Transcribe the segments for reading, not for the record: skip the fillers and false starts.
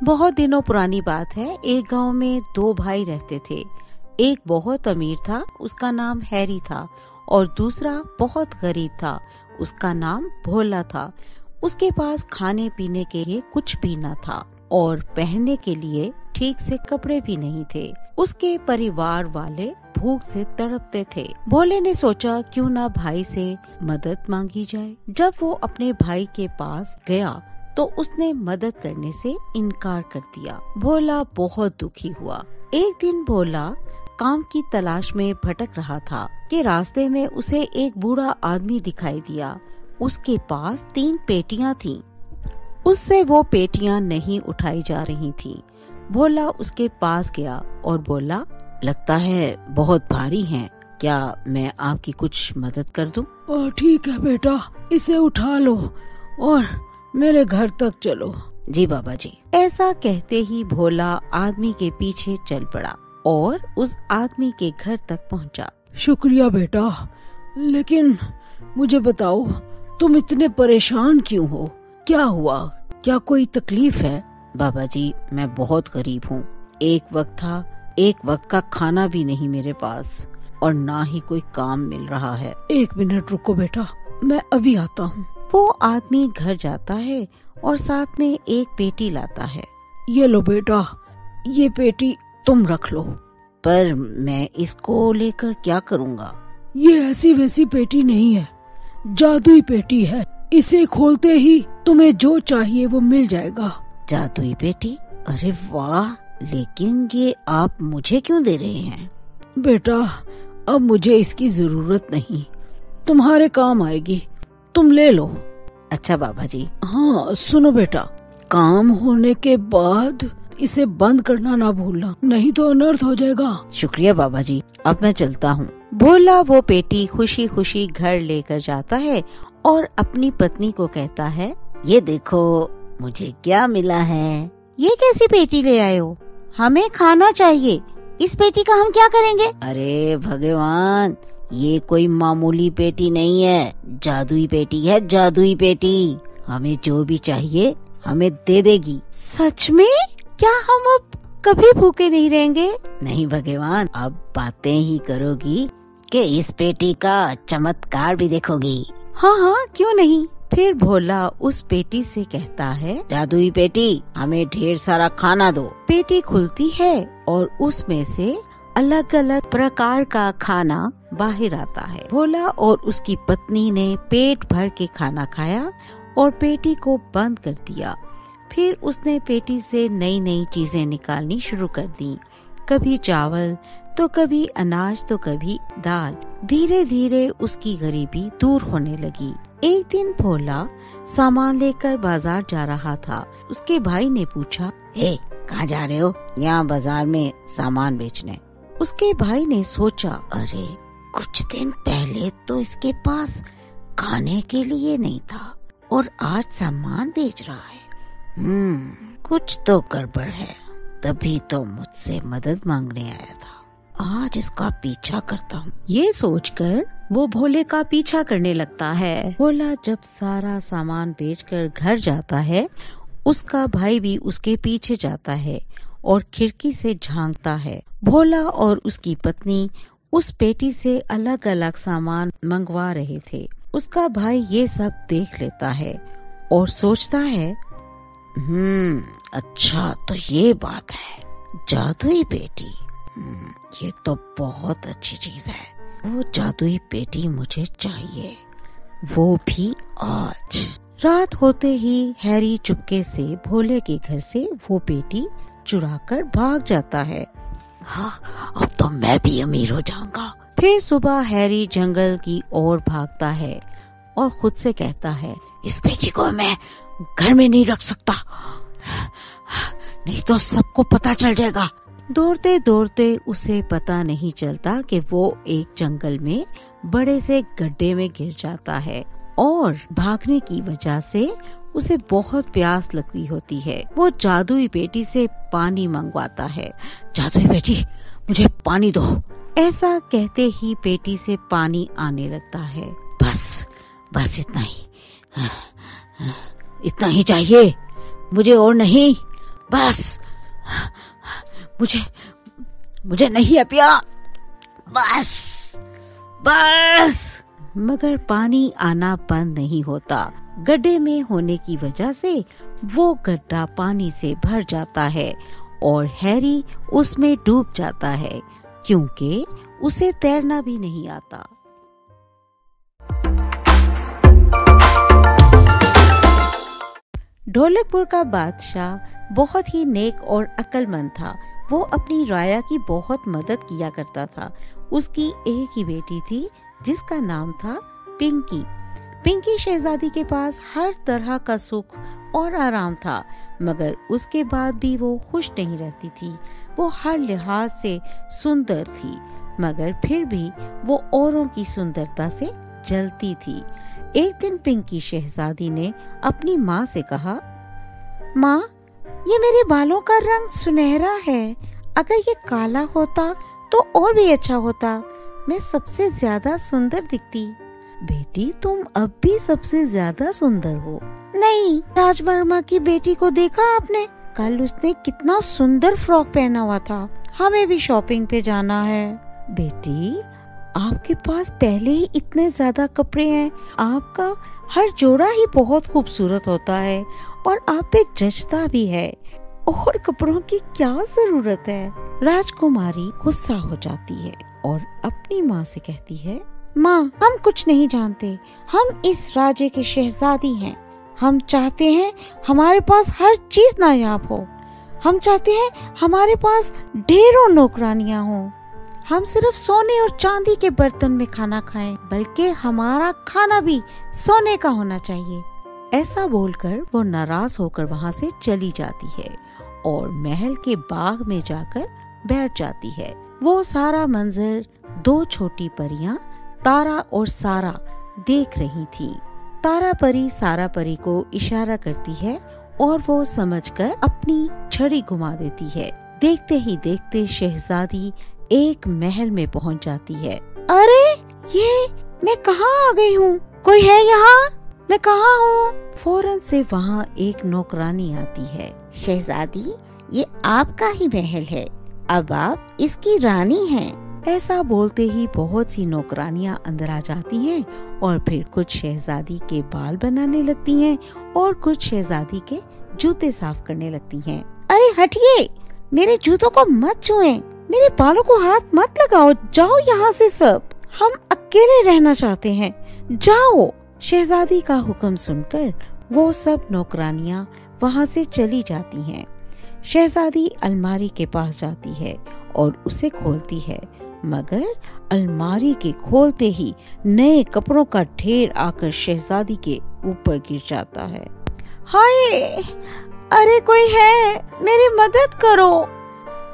बहुत दिनों पुरानी बात है। एक गांव में दो भाई रहते थे। एक बहुत अमीर था, उसका नाम हैरी था, और दूसरा बहुत गरीब था, उसका नाम भोला था। उसके पास खाने पीने के लिए कुछ भी न था और पहनने के लिए ठीक से कपड़े भी नहीं थे। उसके परिवार वाले भूख से तड़पते थे। भोले ने सोचा क्यों ना भाई से मदद मांगी जाए। जब वो अपने भाई के पास गया तो उसने मदद करने से इनकार कर दिया। भोला बहुत दुखी हुआ। एक दिन भोला काम की तलाश में भटक रहा था कि रास्ते में उसे एक बूढ़ा आदमी दिखाई दिया। उसके पास 3 पेटियां थीं। उससे वो पेटियां नहीं उठाई जा रही थीं। भोला उसके पास गया और बोला, लगता है बहुत भारी हैं। क्या मैं आपकी कुछ मदद कर दूं? ठीक है बेटा, इसे उठा लो और मेरे घर तक चलो। जी बाबा जी। ऐसा कहते ही भोला आदमी के पीछे चल पड़ा और उस आदमी के घर तक पहुंचा। शुक्रिया बेटा, लेकिन मुझे बताओ तुम इतने परेशान क्यों हो? क्या हुआ? क्या कोई तकलीफ है? बाबा जी, मैं बहुत गरीब हूँ। एक वक्त का खाना भी नहीं मेरे पास और ना ही कोई काम मिल रहा है। 1 मिनट रुको बेटा, मैं अभी आता हूँ। वो आदमी घर जाता है और साथ में एक पेटी लाता है। ये लो बेटा, ये पेटी तुम रख लो। पर मैं इसको लेकर क्या करूँगा? ये ऐसी वैसी पेटी नहीं है, जादुई पेटी है। इसे खोलते ही तुम्हें जो चाहिए वो मिल जाएगा। जादुई पेटी? अरे वाह! लेकिन ये आप मुझे क्यों दे रहे हैं? बेटा, अब मुझे इसकी जरूरत नहीं, तुम्हारे काम आएगी, तुम ले लो। अच्छा बाबा जी। हाँ सुनो बेटा, काम होने के बाद इसे बंद करना ना भूलना, नहीं तो अनर्थ हो जाएगा। शुक्रिया बाबा जी, अब मैं चलता हूँ। भोला वो पेटी खुशी खुशी घर लेकर जाता है और अपनी पत्नी को कहता है, ये देखो मुझे क्या मिला है। ये कैसी पेटी ले आए हो? हमें खाना चाहिए। इस पेटी का हम क्या करेंगे? अरे भगवान, ये कोई मामूली पेटी नहीं है, जादुई पेटी है, जादुई पेटी। हमें जो भी चाहिए हमें दे देगी। सच में? क्या हम अब कभी भूखे नहीं रहेंगे? नहीं भगवान, अब बातें ही करोगी कि इस पेटी का चमत्कार भी देखोगी। हाँ हाँ, क्यों नहीं। फिर भोला उस पेटी से कहता है, जादुई पेटी, हमें ढेर सारा खाना दो। पेटी खुलती है और उसमें से अलग अलग प्रकार का खाना बाहर आता है। भोला और उसकी पत्नी ने पेट भर के खाना खाया और पेटी को बंद कर दिया। फिर उसने पेटी से नई नई चीजें निकालनी शुरू कर दी। कभी चावल तो कभी अनाज तो कभी दाल। धीरे धीरे उसकी गरीबी दूर होने लगी। एक दिन भोला सामान लेकर बाजार जा रहा था। उसके भाई ने पूछा, हे, कहाँ जा रहे हो? यहाँ बाजार में सामान बेचने। उसके भाई ने सोचा, अरे कुछ दिन पहले तो इसके पास खाने के लिए नहीं था और आज सामान बेच रहा है। कुछ तो गड़बड़ है, तभी तो मुझसे मदद मांगने आया था। आज इसका पीछा करता हूँ। ये सोचकर वो भोले का पीछा करने लगता है। भोला जब सारा सामान बेचकर घर जाता है, उसका भाई भी उसके पीछे जाता है और खिड़की से झांकता है। भोला और उसकी पत्नी उस पेटी से अलग अलग सामान मंगवा रहे थे। उसका भाई ये सब देख लेता है और सोचता है, अच्छा तो ये बात है, जादुई पेटी। ये तो बहुत अच्छी चीज है। वो जादुई पेटी मुझे चाहिए, वो भी आज। रात होते ही हैरी चुपके से भोले के घर से वो पेटी चुराकर भाग जाता है। हाँ, अब तो मैं भी अमीर हो जाऊंगा। फिर सुबह हैरी जंगल की ओर भागता है और खुद से कहता है, इस पेटी को मैं घर में नहीं रख सकता, नहीं तो सबको पता चल जाएगा। दौड़ते दौड़ते उसे पता नहीं चलता कि वो एक जंगल में बड़े से गड्ढे में गिर जाता है और भागने की वजह से उसे बहुत प्यास लगती होती है। वो जादुई पेटी से पानी मंगवाता है। जादुई पेटी, मुझे पानी दो। ऐसा कहते ही पेटी से पानी आने लगता है। बस इतना ही चाहिए, मुझे और नहीं। बस, मुझे नहीं है प्यास, बस बस। मगर पानी आना बंद नहीं होता। गड्ढे में होने की वजह से वो गड्ढा पानी से भर जाता है और हैरी उसमें डूब जाता है क्योंकि उसे तैरना भी नहीं आता। ढोलकपुर का बादशाह बहुत ही नेक और अक्लमंद था। वो अपनी राया की बहुत मदद किया करता था। उसकी एक ही बेटी थी जिसका नाम था पिंकी। पिंकी शहजादी के पास हर तरह का सुख और आराम था, मगर उसके बाद भी वो खुश नहीं रहती थी। वो हर लिहाज से सुंदर थी, मगर फिर भी वो औरों की सुंदरता से जलती थी। एक दिन पिंकी शहजादी ने अपनी माँ से कहा, माँ, ये मेरे बालों का रंग सुनहरा है, अगर ये काला होता तो और भी अच्छा होता, मैं सबसे ज्यादा सुंदर दिखती। बेटी, तुम अब भी सबसे ज्यादा सुंदर हो। नहीं, राजवर्मा की बेटी को देखा आपने? कल उसने कितना सुंदर फ्रॉक पहना हुआ था। हमें भी शॉपिंग पे जाना है। बेटी, आपके पास पहले ही इतने ज्यादा कपड़े हैं। आपका हर जोड़ा ही बहुत खूबसूरत होता है और आप पे जचता भी है। और कपड़ों की क्या जरूरत है? राजकुमारी गुस्सा हो जाती है और अपनी माँ से कहती है, माँ, हम कुछ नहीं जानते। हम इस राज्य के शहजादी हैं। हम चाहते हैं हमारे पास हर चीज नायाब हो। हम चाहते हैं हमारे पास ढेरों नौकरानियां हों। हम सिर्फ सोने और चांदी के बर्तन में खाना खाएं, बल्कि हमारा खाना भी सोने का होना चाहिए। ऐसा बोलकर वो नाराज होकर वहाँ से चली जाती है और महल के बाग में जाकर बैठ जाती है। वो सारा मंजर दो छोटी परियां तारा और सारा देख रही थी। तारा परी सारा परी को इशारा करती है और वो समझकर अपनी छड़ी घुमा देती है। देखते ही देखते शहजादी एक महल में पहुंच जाती है। अरे, ये मैं कहाँ आ गई हूँ? कोई है यहाँ? मैं कहाँ हूँ? फौरन से वहाँ एक नौकरानी आती है। शहजादी, ये आपका ही महल है, अब आप इसकी रानी हैं। ऐसा बोलते ही बहुत सी नौकरानियां अंदर आ जाती हैं और फिर कुछ शहजादी के बाल बनाने लगती हैं और कुछ शहजादी के जूते साफ करने लगती हैं। अरे हटिए, मेरे जूतों को मत छुएं, मेरे बालों को हाथ मत लगाओ, जाओ यहाँ से सब, हम अकेले रहना चाहते हैं, जाओ। शहजादी का हुक्म सुनकर वो सब नौकरानियां वहाँ से चली जाती हैं। शहजादी अलमारी के पास जाती है और उसे खोलती है, मगर अलमारी के खोलते ही नए कपड़ों का ढेर आकर शहजादी के ऊपर गिर जाता है। हाय, अरे कोई है, मेरी मदद करो।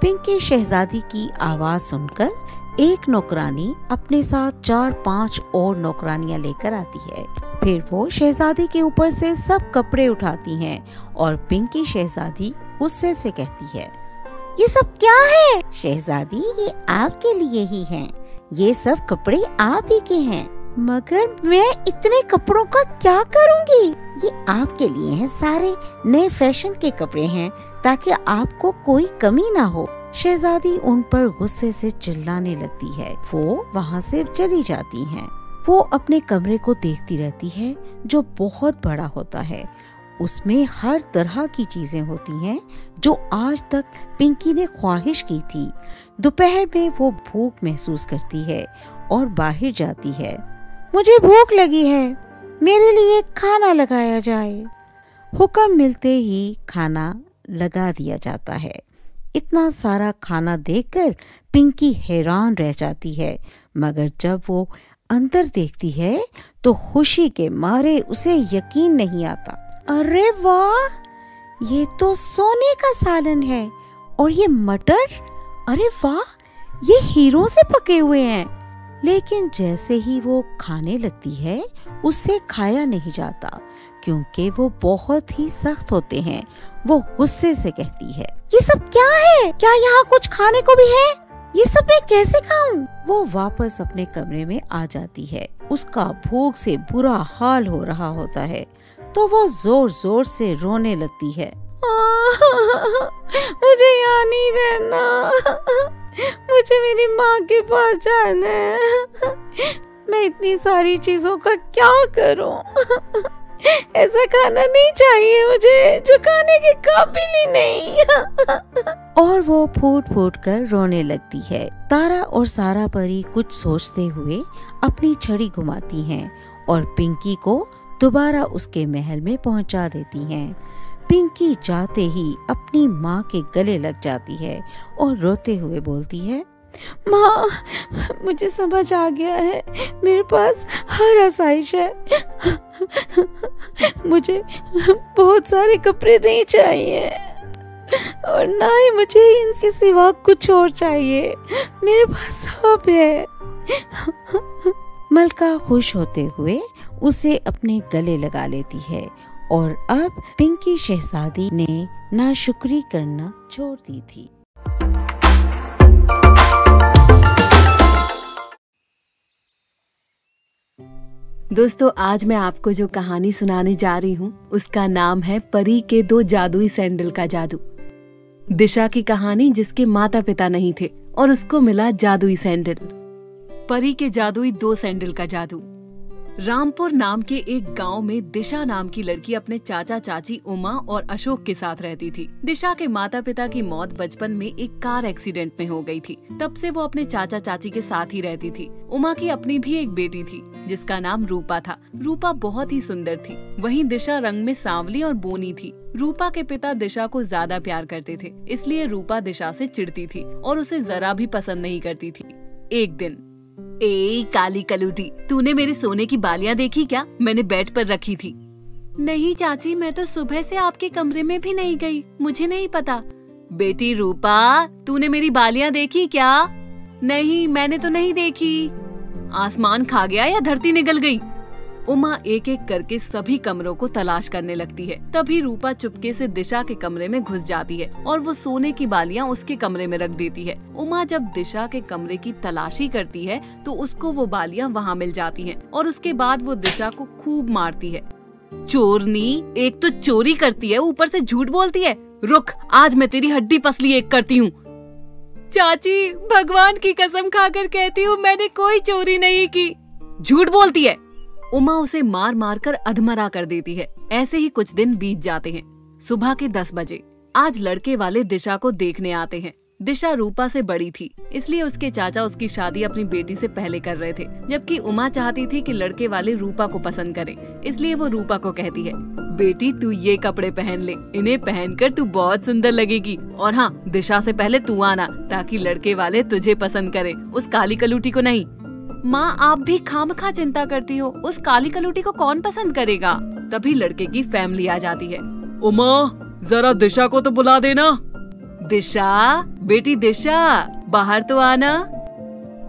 पिंकी शहजादी की आवाज सुनकर एक नौकरानी अपने साथ 4-5 और नौकरानियां लेकर आती है। फिर वो शहजादी के ऊपर से सब कपड़े उठाती हैं और पिंकी शहजादी गुस्से से कहती है, ये सब क्या है? शहजादी, ये आपके लिए ही हैं। ये सब कपड़े आप ही के हैं। मगर मैं इतने कपड़ों का क्या करूंगी? ये आपके लिए हैं, सारे नए फैशन के कपड़े हैं ताकि आपको कोई कमी ना हो। शहजादी उन पर गुस्से से चिल्लाने लगती है। वो वहाँ से चली जाती हैं। वो अपने कमरे को देखती रहती है जो बहुत बड़ा होता है। उसमें हर तरह की चीजें होती हैं जो आज तक पिंकी ने ख्वाहिश की थी। दोपहर में वो भूख महसूस करती है और बाहर जाती है। मुझे भूख लगी है, मेरे लिए खाना लगाया जाए। हुक्म मिलते ही खाना लगा दिया जाता है। इतना सारा खाना देखकर पिंकी हैरान रह जाती है, मगर जब वो अंदर देखती है तो खुशी के मारे उसे यकीन नहीं आता। अरे वाह, ये तो सोने का सालन है और ये मटर, अरे वाह, ये हीरों से पके हुए हैं। लेकिन जैसे ही वो खाने लगती है उससे खाया नहीं जाता क्योंकि वो बहुत ही सख्त होते हैं। वो गुस्से से कहती है, ये सब क्या है? क्या यहाँ कुछ खाने को भी है? ये सब मैं कैसे खाऊं? वो वापस अपने कमरे में आ जाती है। उसका भूख से बुरा हाल हो रहा होता है तो वो जोर जोर से रोने लगती है। मुझे यहाँ नहीं रहना, मुझे मेरी माँ के पास जाना है। मैं इतनी सारी चीजों का क्या करूं? ऐसा खाना नहीं चाहिए मुझे जो खाने के काबिल ही नहीं। और वो फूट फूट कर रोने लगती है। तारा और सारा परी कुछ सोचते हुए अपनी छड़ी घुमाती हैं और पिंकी को दोबारा उसके महल में पहुंचा देती हैं। पिंकी जाते ही अपनी माँ के गले लग जाती है और रोते हुए बोलती है, माँ, मुझे समझ आ गया है, मेरे पास हर आसाइश है। मुझे बहुत सारे कपड़े नहीं चाहिए और ना ही मुझे इनके सिवा कुछ और चाहिए, मेरे पास सब है। मलका खुश होते हुए उसे अपने गले लगा लेती है और अब पिंकी शहजादी ने नाशुक्री करना छोड़ दी थी। दोस्तों, आज मैं आपको जो कहानी सुनाने जा रही हूँ उसका नाम है परी के 2 जादुई सैंडल का जादू। दिशा की कहानी जिसके माता पिता नहीं थे और उसको मिला जादुई सैंडल। परी के जादुई 2 सैंडल का जादू। रामपुर नाम के एक गांव में दिशा नाम की लड़की अपने चाचा चाची उमा और अशोक के साथ रहती थी। दिशा के माता पिता की मौत बचपन में एक कार एक्सीडेंट में हो गई थी। तब से वो अपने चाचा चाची के साथ ही रहती थी। उमा की अपनी भी एक बेटी थी जिसका नाम रूपा था। रूपा बहुत ही सुंदर थी। वहीं दिशा रंग में सांवली और बोनी थी। रूपा के पिता दिशा को ज्यादा प्यार करते थे, इसलिए रूपा दिशा से चिढ़ती थी और उसे जरा भी पसंद नहीं करती थी। एक दिन, ए काली कलूटी, तूने मेरे सोने की बालियां देखी क्या? मैंने बेड पर रखी थी। नहीं चाची, मैं तो सुबह से आपके कमरे में भी नहीं गई, मुझे नहीं पता। बेटी रूपा, तूने मेरी बालियां देखी क्या? नहीं, मैंने तो नहीं देखी। आसमान खा गया या धरती निगल गई? उमा एक एक करके सभी कमरों को तलाश करने लगती है। तभी रूपा चुपके से दिशा के कमरे में घुस जाती है और वो सोने की बालियां उसके कमरे में रख देती है। उमा जब दिशा के कमरे की तलाशी करती है तो उसको वो बालियां वहाँ मिल जाती हैं और उसके बाद वो दिशा को खूब मारती है। चोरनी, एक तो चोरी करती है, ऊपर से झूठ बोलती है। रुक, आज मैं तेरी हड्डी पसली एक करती हूँ। चाची, भगवान की कसम खाकर कहती हूँ, मैंने कोई चोरी नहीं की। झूठ बोलती है। उमा उसे मार मार कर अधमरा कर देती है। ऐसे ही कुछ दिन बीत जाते हैं। सुबह के 10 बजे आज लड़के वाले दिशा को देखने आते हैं। दिशा रूपा से बड़ी थी, इसलिए उसके चाचा उसकी शादी अपनी बेटी से पहले कर रहे थे, जबकि उमा चाहती थी कि लड़के वाले रूपा को पसंद करे। इसलिए वो रूपा को कहती है, बेटी तू ये कपड़े पहन ले, इन्हें पहनकर तू बहुत सुंदर लगेगी। और हाँ, दिशा से पहले तू आना ताकि लड़के वाले तुझे पसंद करे, उस काली कलूटी को नहीं। माँ, आप भी खामखा चिंता करती हो, उस काली कलूटी को कौन पसंद करेगा? तभी लड़के की फैमिली आ जाती है। उमा, जरा दिशा को तो बुला देना। दिशा, बेटी दिशा, बाहर तो आना।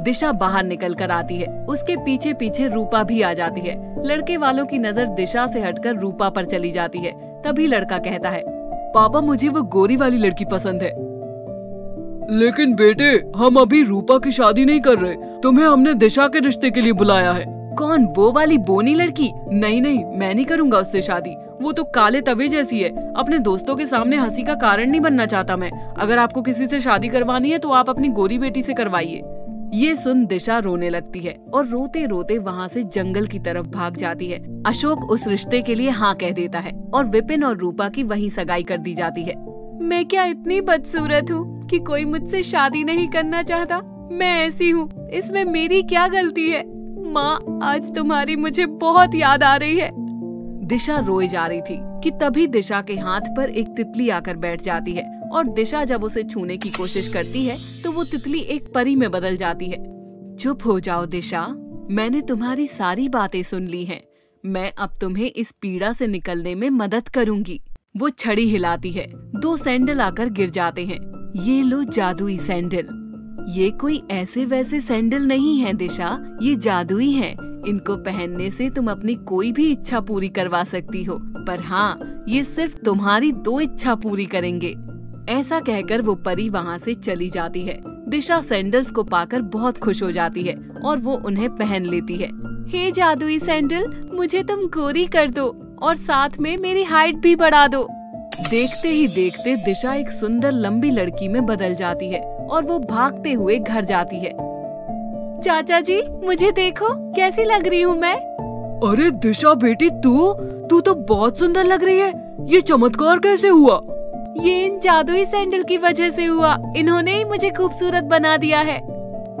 दिशा बाहर निकल कर आती है। उसके पीछे पीछे रूपा भी आ जाती है। लड़के वालों की नजर दिशा से हटकर रूपा पर चली जाती है। तभी लड़का कहता है, पापा मुझे वो गोरी वाली लड़की पसंद है। लेकिन बेटे, हम अभी रूपा की शादी नहीं कर रहे, तुम्हें हमने दिशा के रिश्ते के लिए बुलाया है। कौन, वो वाली बोनी लड़की? नहीं नहीं, मैं नहीं करूँगा उससे शादी। वो तो काले तवे जैसी है। अपने दोस्तों के सामने हंसी का कारण नहीं बनना चाहता मैं। अगर आपको किसी से शादी करवानी है तो आप अपनी गोरी बेटी से करवाइए। ये सुन दिशा रोने लगती है और रोते रोते वहाँ से जंगल की तरफ भाग जाती है। अशोक उस रिश्ते के लिए हाँ कह देता है और विपिन और रूपा की वहीं सगाई कर दी जाती है। मैं क्या इतनी बदसूरत हूँ कि कोई मुझसे शादी नहीं करना चाहता? मैं ऐसी हूँ, इसमें मेरी क्या गलती है? माँ, आज तुम्हारी मुझे बहुत याद आ रही है। दिशा रोए जा रही थी कि तभी दिशा के हाथ पर एक तितली आकर बैठ जाती है और दिशा जब उसे छूने की कोशिश करती है तो वो तितली एक परी में बदल जाती है। चुप हो जाओ दिशा, मैंने तुम्हारी सारी बातें सुन ली हैं। मैं अब तुम्हें इस पीड़ा से निकलने में मदद करूंगी। वो छड़ी हिलाती है, 2 सैंडल आकर गिर जाते हैं। ये लो जादुई सैंडल। ये कोई ऐसे वैसे सैंडल नहीं है दिशा, ये जादुई हैं। इनको पहनने से तुम अपनी कोई भी इच्छा पूरी करवा सकती हो, पर हाँ, ये सिर्फ तुम्हारी 2 इच्छा पूरी करेंगे। ऐसा कहकर वो परी वहाँ से चली जाती है। दिशा सैंडल्स को पाकर बहुत खुश हो जाती है और वो उन्हें पहन लेती है। हे जादुई सैंडल, मुझे तुम गोरी कर दो और साथ में मेरी हाइट भी बढ़ा दो। देखते ही देखते दिशा एक सुंदर लंबी लड़की में बदल जाती है और वो भागते हुए घर जाती है। चाचा जी, मुझे देखो कैसी लग रही हूँ मैं। अरे दिशा बेटी, तू तो बहुत सुंदर लग रही है। ये चमत्कार कैसे हुआ? ये इन जादुई सैंडल की वजह से हुआ। इन्होंने ही मुझे खूबसूरत बना दिया है।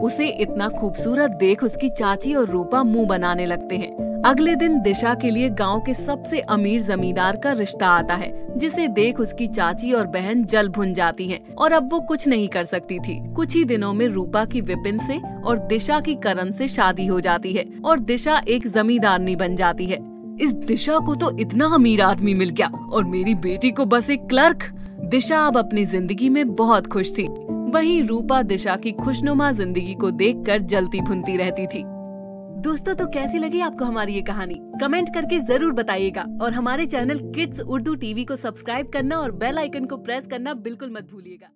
उसे इतना खूबसूरत देख उसकी चाची और रूपा मुंह बनाने लगते हैं। अगले दिन दिशा के लिए गांव के सबसे अमीर जमींदार का रिश्ता आता है, जिसे देख उसकी चाची और बहन जल भुन जाती हैं और अब वो कुछ नहीं कर सकती थी। कुछ ही दिनों में रूपा की विपिन से और दिशा की करण से शादी हो जाती है और दिशा एक जमींदारनी बन जाती है। इस दिशा को तो इतना अमीर आदमी मिल गया और मेरी बेटी को बस एक क्लर्क। दिशा अब अपनी जिंदगी में बहुत खुश थी। वहीं रूपा दिशा की खुशनुमा जिंदगी को देखकर जलती भुनती रहती थी। दोस्तों, तो कैसी लगी आपको हमारी ये कहानी? कमेंट करके जरूर बताइएगा और हमारे चैनल किड्स उर्दू टीवी को सब्सक्राइब करना और बेल आइकन को प्रेस करना बिल्कुल मत भूलिएगा।